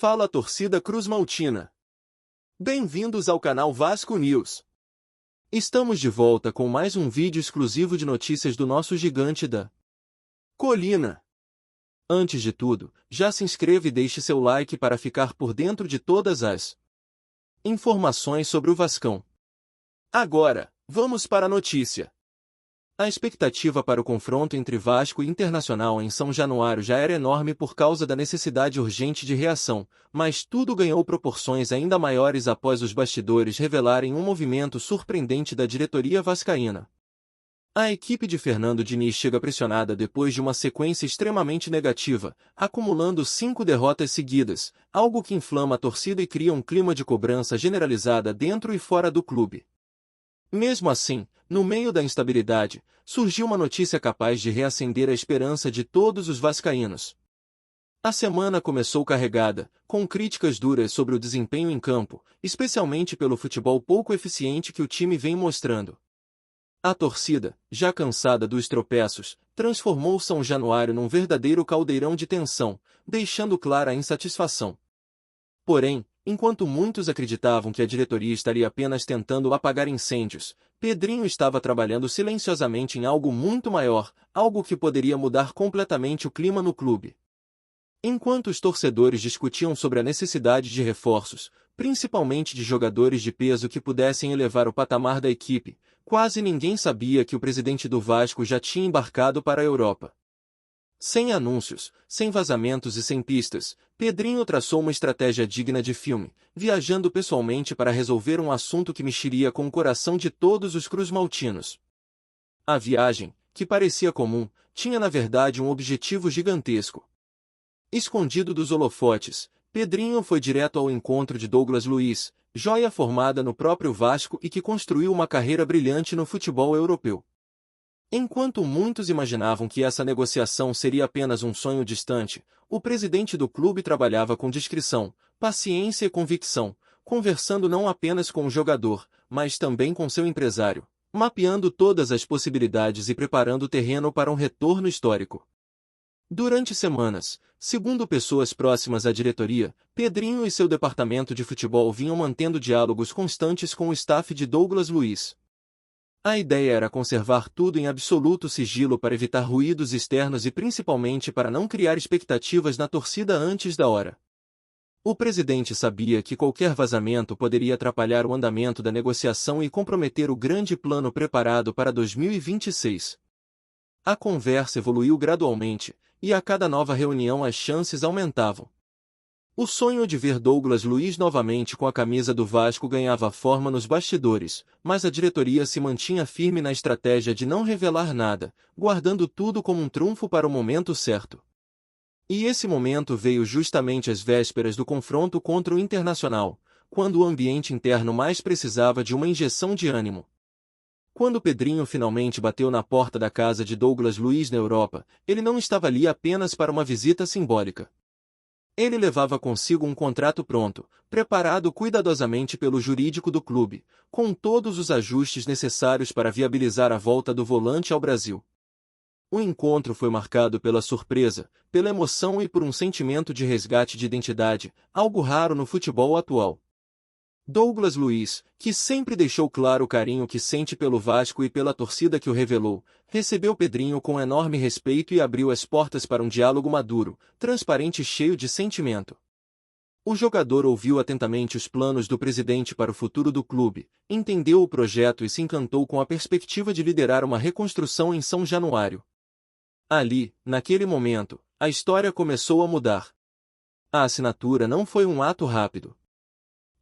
Fala torcida cruzmaltina. Bem-vindos ao canal Vasco News. Estamos de volta com mais um vídeo exclusivo de notícias do nosso gigante da colina. Antes de tudo, já se inscreva e deixe seu like para ficar por dentro de todas as informações sobre o Vascão. Agora, vamos para a notícia. A expectativa para o confronto entre Vasco e Internacional em São Januário já era enorme por causa da necessidade urgente de reação, mas tudo ganhou proporções ainda maiores após os bastidores revelarem um movimento surpreendente da diretoria vascaína. A equipe de Fernando Diniz chega pressionada depois de uma sequência extremamente negativa, acumulando 5 derrotas seguidas, algo que inflama a torcida e cria um clima de cobrança generalizada dentro e fora do clube. Mesmo assim, no meio da instabilidade, surgiu uma notícia capaz de reacender a esperança de todos os vascaínos. A semana começou carregada, com críticas duras sobre o desempenho em campo, especialmente pelo futebol pouco eficiente que o time vem mostrando. A torcida, já cansada dos tropeços, transformou São Januário num verdadeiro caldeirão de tensão, deixando clara a insatisfação. Porém, enquanto muitos acreditavam que a diretoria estaria apenas tentando apagar incêndios, Pedrinho estava trabalhando silenciosamente em algo muito maior, algo que poderia mudar completamente o clima no clube. Enquanto os torcedores discutiam sobre a necessidade de reforços, principalmente de jogadores de peso que pudessem elevar o patamar da equipe, quase ninguém sabia que o presidente do Vasco já tinha embarcado para a Europa. Sem anúncios, sem vazamentos e sem pistas, Pedrinho traçou uma estratégia digna de filme, viajando pessoalmente para resolver um assunto que mexeria com o coração de todos os cruzmaltinos. A viagem, que parecia comum, tinha na verdade um objetivo gigantesco. Escondido dos holofotes, Pedrinho foi direto ao encontro de Douglas Luiz, joia formada no próprio Vasco e que construiu uma carreira brilhante no futebol europeu. Enquanto muitos imaginavam que essa negociação seria apenas um sonho distante, o presidente do clube trabalhava com discrição, paciência e convicção, conversando não apenas com o jogador, mas também com seu empresário, mapeando todas as possibilidades e preparando o terreno para um retorno histórico. Durante semanas, segundo pessoas próximas à diretoria, Pedrinho e seu departamento de futebol vinham mantendo diálogos constantes com o staff de Douglas Luiz. A ideia era conservar tudo em absoluto sigilo para evitar ruídos externos e principalmente para não criar expectativas na torcida antes da hora. O presidente sabia que qualquer vazamento poderia atrapalhar o andamento da negociação e comprometer o grande plano preparado para 2026. A conversa evoluiu gradualmente, e a cada nova reunião as chances aumentavam. O sonho de ver Douglas Luiz novamente com a camisa do Vasco ganhava forma nos bastidores, mas a diretoria se mantinha firme na estratégia de não revelar nada, guardando tudo como um trunfo para o momento certo. E esse momento veio justamente às vésperas do confronto contra o Internacional, quando o ambiente interno mais precisava de uma injeção de ânimo. Quando Pedrinho finalmente bateu na porta da casa de Douglas Luiz na Europa, ele não estava ali apenas para uma visita simbólica. Ele levava consigo um contrato pronto, preparado cuidadosamente pelo jurídico do clube, com todos os ajustes necessários para viabilizar a volta do volante ao Brasil. O encontro foi marcado pela surpresa, pela emoção e por um sentimento de resgate de identidade, algo raro no futebol atual. Douglas Luiz, que sempre deixou claro o carinho que sente pelo Vasco e pela torcida que o revelou, recebeu Pedrinho com enorme respeito e abriu as portas para um diálogo maduro, transparente e cheio de sentimento. O jogador ouviu atentamente os planos do presidente para o futuro do clube, entendeu o projeto e se encantou com a perspectiva de liderar uma reconstrução em São Januário. Ali, naquele momento, a história começou a mudar. A assinatura não foi um ato rápido.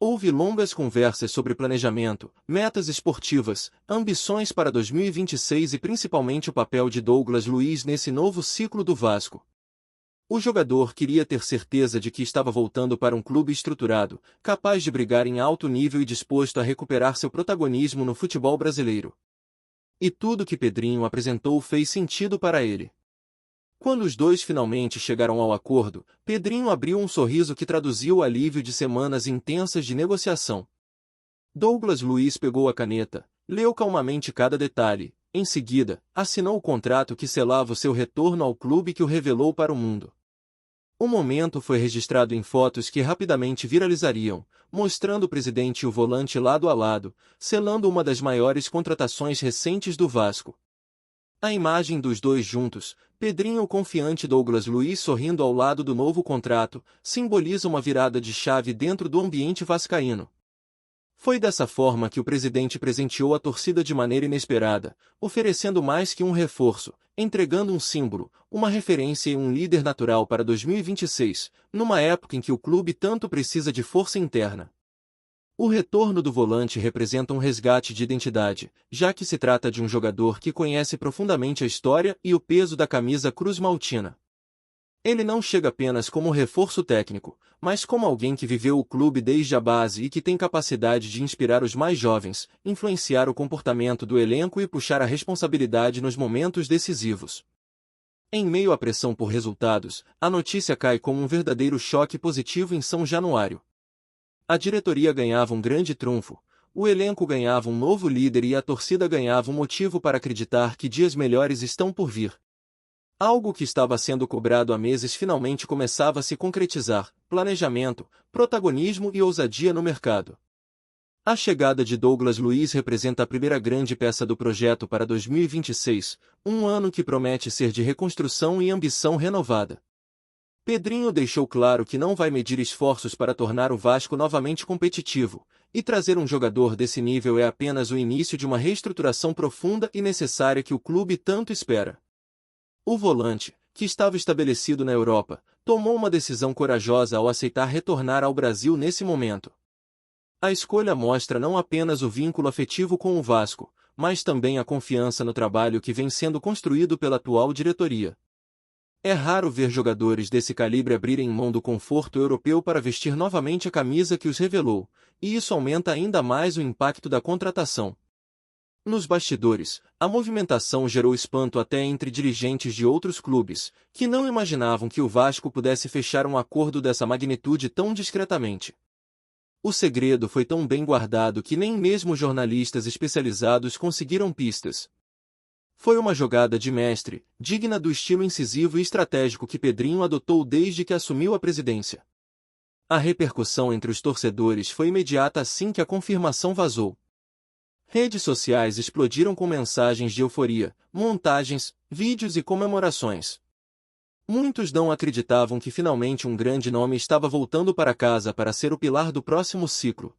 Houve longas conversas sobre planejamento, metas esportivas, ambições para 2026 e principalmente o papel de Douglas Luiz nesse novo ciclo do Vasco. O jogador queria ter certeza de que estava voltando para um clube estruturado, capaz de brigar em alto nível e disposto a recuperar seu protagonismo no futebol brasileiro. E tudo que Pedrinho apresentou fez sentido para ele. Quando os dois finalmente chegaram ao acordo, Pedrinho abriu um sorriso que traduziu o alívio de semanas intensas de negociação. Douglas Luiz pegou a caneta, leu calmamente cada detalhe, em seguida, assinou o contrato que selava o seu retorno ao clube que o revelou para o mundo. O momento foi registrado em fotos que rapidamente viralizariam, mostrando o presidente e o volante lado a lado, selando uma das maiores contratações recentes do Vasco. A imagem dos dois juntos, Pedrinho confiante e Douglas Luiz sorrindo ao lado do novo contrato, simboliza uma virada de chave dentro do ambiente vascaíno. Foi dessa forma que o presidente presenteou a torcida de maneira inesperada, oferecendo mais que um reforço, entregando um símbolo, uma referência e um líder natural para 2026, numa época em que o clube tanto precisa de força interna. O retorno do volante representa um resgate de identidade, já que se trata de um jogador que conhece profundamente a história e o peso da camisa cruz-maltina. Ele não chega apenas como reforço técnico, mas como alguém que viveu o clube desde a base e que tem capacidade de inspirar os mais jovens, influenciar o comportamento do elenco e puxar a responsabilidade nos momentos decisivos. Em meio à pressão por resultados, a notícia cai como um verdadeiro choque positivo em São Januário. A diretoria ganhava um grande trunfo, o elenco ganhava um novo líder e a torcida ganhava um motivo para acreditar que dias melhores estão por vir. Algo que estava sendo cobrado há meses finalmente começava a se concretizar: planejamento, protagonismo e ousadia no mercado. A chegada de Douglas Luiz representa a primeira grande peça do projeto para 2026, um ano que promete ser de reconstrução e ambição renovada. Pedrinho deixou claro que não vai medir esforços para tornar o Vasco novamente competitivo, e trazer um jogador desse nível é apenas o início de uma reestruturação profunda e necessária que o clube tanto espera. O volante, que estava estabelecido na Europa, tomou uma decisão corajosa ao aceitar retornar ao Brasil nesse momento. A escolha mostra não apenas o vínculo afetivo com o Vasco, mas também a confiança no trabalho que vem sendo construído pela atual diretoria. É raro ver jogadores desse calibre abrirem mão do conforto europeu para vestir novamente a camisa que os revelou, e isso aumenta ainda mais o impacto da contratação. Nos bastidores, a movimentação gerou espanto até entre dirigentes de outros clubes, que não imaginavam que o Vasco pudesse fechar um acordo dessa magnitude tão discretamente. O segredo foi tão bem guardado que nem mesmo jornalistas especializados conseguiram pistas. Foi uma jogada de mestre, digna do estilo incisivo e estratégico que Pedrinho adotou desde que assumiu a presidência. A repercussão entre os torcedores foi imediata assim que a confirmação vazou. Redes sociais explodiram com mensagens de euforia, montagens, vídeos e comemorações. Muitos não acreditavam que finalmente um grande nome estava voltando para casa para ser o pilar do próximo ciclo.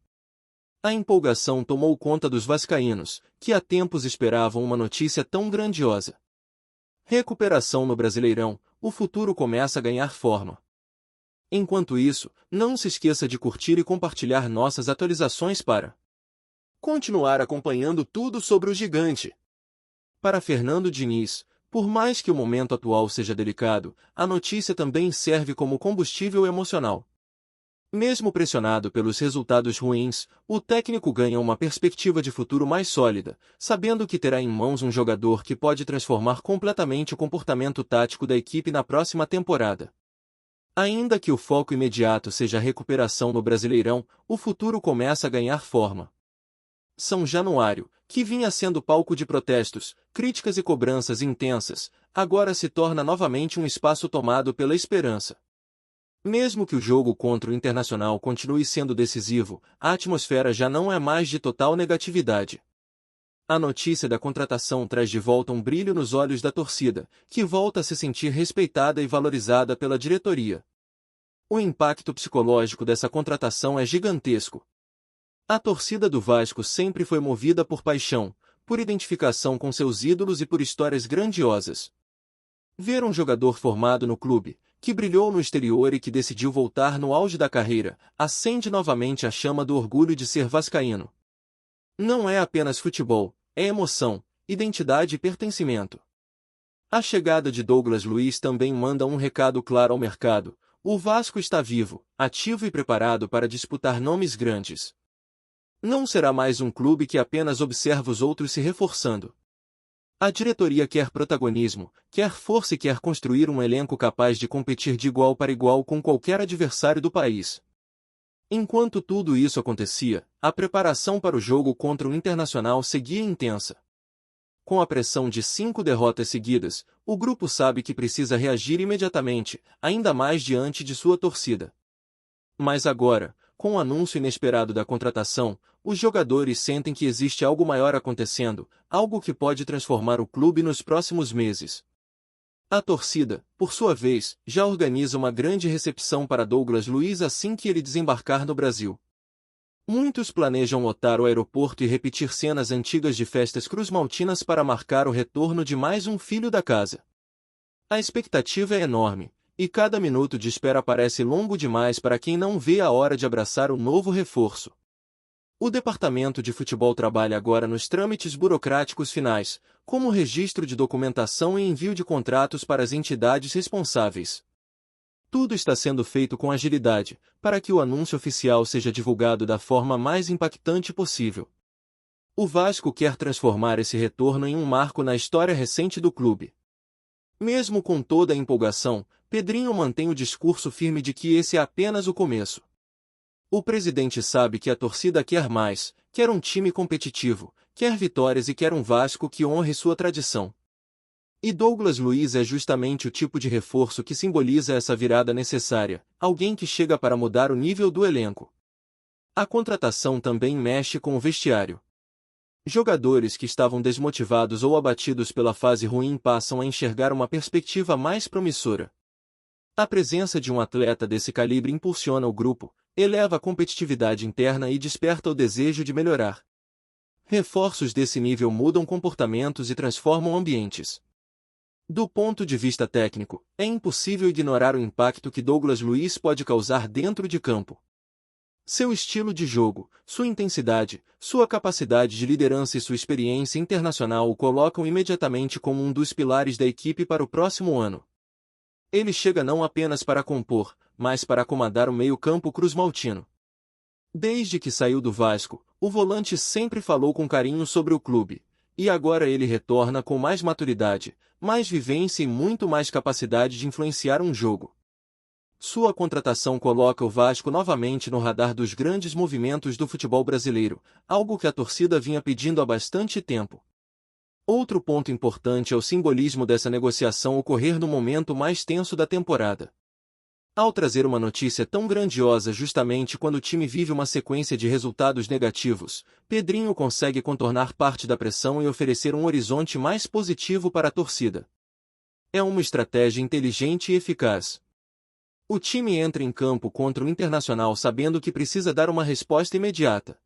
A empolgação tomou conta dos vascaínos, que há tempos esperavam uma notícia tão grandiosa. Recuperação no Brasileirão, o futuro começa a ganhar forma. Enquanto isso, não se esqueça de curtir e compartilhar nossas atualizações para continuar acompanhando tudo sobre o gigante. Para Fernando Diniz, por mais que o momento atual seja delicado, a notícia também serve como combustível emocional. Mesmo pressionado pelos resultados ruins, o técnico ganha uma perspectiva de futuro mais sólida, sabendo que terá em mãos um jogador que pode transformar completamente o comportamento tático da equipe na próxima temporada. Ainda que o foco imediato seja a recuperação no Brasileirão, o futuro começa a ganhar forma. São Januário, que vinha sendo palco de protestos, críticas e cobranças intensas, agora se torna novamente um espaço tomado pela esperança. Mesmo que o jogo contra o Internacional continue sendo decisivo, a atmosfera já não é mais de total negatividade. A notícia da contratação traz de volta um brilho nos olhos da torcida, que volta a se sentir respeitada e valorizada pela diretoria. O impacto psicológico dessa contratação é gigantesco. A torcida do Vasco sempre foi movida por paixão, por identificação com seus ídolos e por histórias grandiosas. Ver um jogador formado no clube, que brilhou no exterior e que decidiu voltar no auge da carreira, acende novamente a chama do orgulho de ser vascaíno. Não é apenas futebol, é emoção, identidade e pertencimento. A chegada de Douglas Luiz também manda um recado claro ao mercado: o Vasco está vivo, ativo e preparado para disputar nomes grandes. Não será mais um clube que apenas observa os outros se reforçando. A diretoria quer protagonismo, quer força e quer construir um elenco capaz de competir de igual para igual com qualquer adversário do país. Enquanto tudo isso acontecia, a preparação para o jogo contra o Internacional seguia intensa. Com a pressão de 5 derrotas seguidas, o grupo sabe que precisa reagir imediatamente, ainda mais diante de sua torcida. Mas agora, com o anúncio inesperado da contratação, os jogadores sentem que existe algo maior acontecendo, algo que pode transformar o clube nos próximos meses. A torcida, por sua vez, já organiza uma grande recepção para Douglas Luiz assim que ele desembarcar no Brasil. Muitos planejam lotar o aeroporto e repetir cenas antigas de festas cruzmaltinas para marcar o retorno de mais um filho da casa. A expectativa é enorme, e cada minuto de espera parece longo demais para quem não vê a hora de abraçar o novo reforço. O departamento de futebol trabalha agora nos trâmites burocráticos finais, como o registro de documentação e envio de contratos para as entidades responsáveis. Tudo está sendo feito com agilidade, para que o anúncio oficial seja divulgado da forma mais impactante possível. O Vasco quer transformar esse retorno em um marco na história recente do clube. Mesmo com toda a empolgação, Pedrinho mantém o discurso firme de que esse é apenas o começo. O presidente sabe que a torcida quer mais, quer um time competitivo, quer vitórias e quer um Vasco que honre sua tradição. E Douglas Luiz é justamente o tipo de reforço que simboliza essa virada necessária, alguém que chega para mudar o nível do elenco. A contratação também mexe com o vestiário. Jogadores que estavam desmotivados ou abatidos pela fase ruim passam a enxergar uma perspectiva mais promissora. A presença de um atleta desse calibre impulsiona o grupo, eleva a competitividade interna e desperta o desejo de melhorar. Reforços desse nível mudam comportamentos e transformam ambientes. Do ponto de vista técnico, é impossível ignorar o impacto que Douglas Luiz pode causar dentro de campo. Seu estilo de jogo, sua intensidade, sua capacidade de liderança e sua experiência internacional o colocam imediatamente como um dos pilares da equipe para o próximo ano. Ele chega não apenas para compor, mas para comandar o meio-campo cruzmaltino. Desde que saiu do Vasco, o volante sempre falou com carinho sobre o clube, e agora ele retorna com mais maturidade, mais vivência e muito mais capacidade de influenciar um jogo. Sua contratação coloca o Vasco novamente no radar dos grandes movimentos do futebol brasileiro, algo que a torcida vinha pedindo há bastante tempo. Outro ponto importante é o simbolismo dessa negociação ocorrer no momento mais tenso da temporada. Ao trazer uma notícia tão grandiosa justamente quando o time vive uma sequência de resultados negativos, Pedrinho consegue contornar parte da pressão e oferecer um horizonte mais positivo para a torcida. É uma estratégia inteligente e eficaz. O time entra em campo contra o Internacional sabendo que precisa dar uma resposta imediata.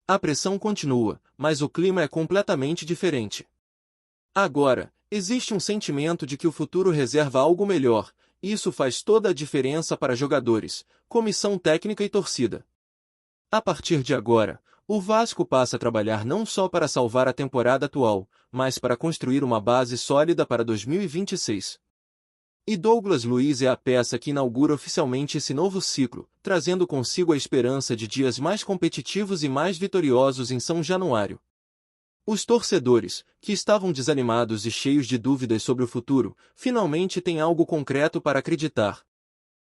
A pressão continua, mas o clima é completamente diferente. Agora, existe um sentimento de que o futuro reserva algo melhor. Isso faz toda a diferença para jogadores, comissão técnica e torcida. A partir de agora, o Vasco passa a trabalhar não só para salvar a temporada atual, mas para construir uma base sólida para 2026. E Douglas Luiz é a peça que inaugura oficialmente esse novo ciclo, trazendo consigo a esperança de dias mais competitivos e mais vitoriosos em São Januário. Os torcedores, que estavam desanimados e cheios de dúvidas sobre o futuro, finalmente têm algo concreto para acreditar.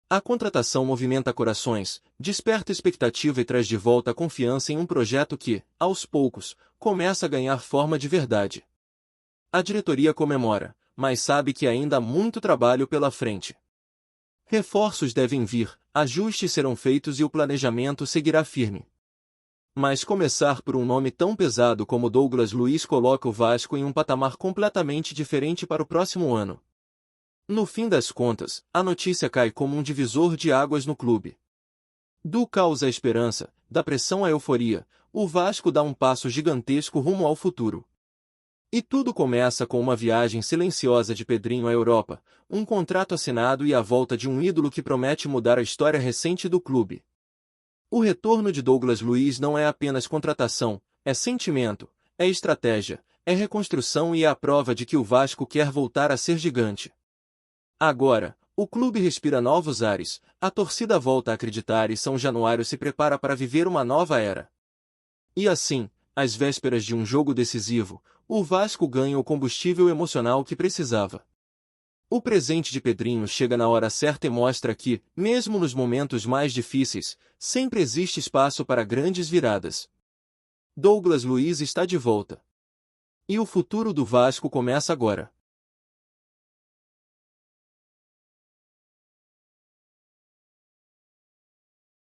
A contratação movimenta corações, desperta expectativa e traz de volta a confiança em um projeto que, aos poucos, começa a ganhar forma de verdade. A diretoria comemora, mas sabe que ainda há muito trabalho pela frente. Reforços devem vir, ajustes serão feitos e o planejamento seguirá firme. Mas começar por um nome tão pesado como Douglas Luiz coloca o Vasco em um patamar completamente diferente para o próximo ano. No fim das contas, a notícia cai como um divisor de águas no clube. Do caos à esperança, da pressão à euforia, o Vasco dá um passo gigantesco rumo ao futuro. E tudo começa com uma viagem silenciosa de Pedrinho à Europa, um contrato assinado e a volta de um ídolo que promete mudar a história recente do clube. O retorno de Douglas Luiz não é apenas contratação, é sentimento, é estratégia, é reconstrução e é a prova de que o Vasco quer voltar a ser gigante. Agora, o clube respira novos ares, a torcida volta a acreditar e São Januário se prepara para viver uma nova era. E assim, às vésperas de um jogo decisivo, o Vasco ganha o combustível emocional que precisava. O presente de Pedrinho chega na hora certa e mostra que, mesmo nos momentos mais difíceis, sempre existe espaço para grandes viradas. Douglas Luiz está de volta. E o futuro do Vasco começa agora.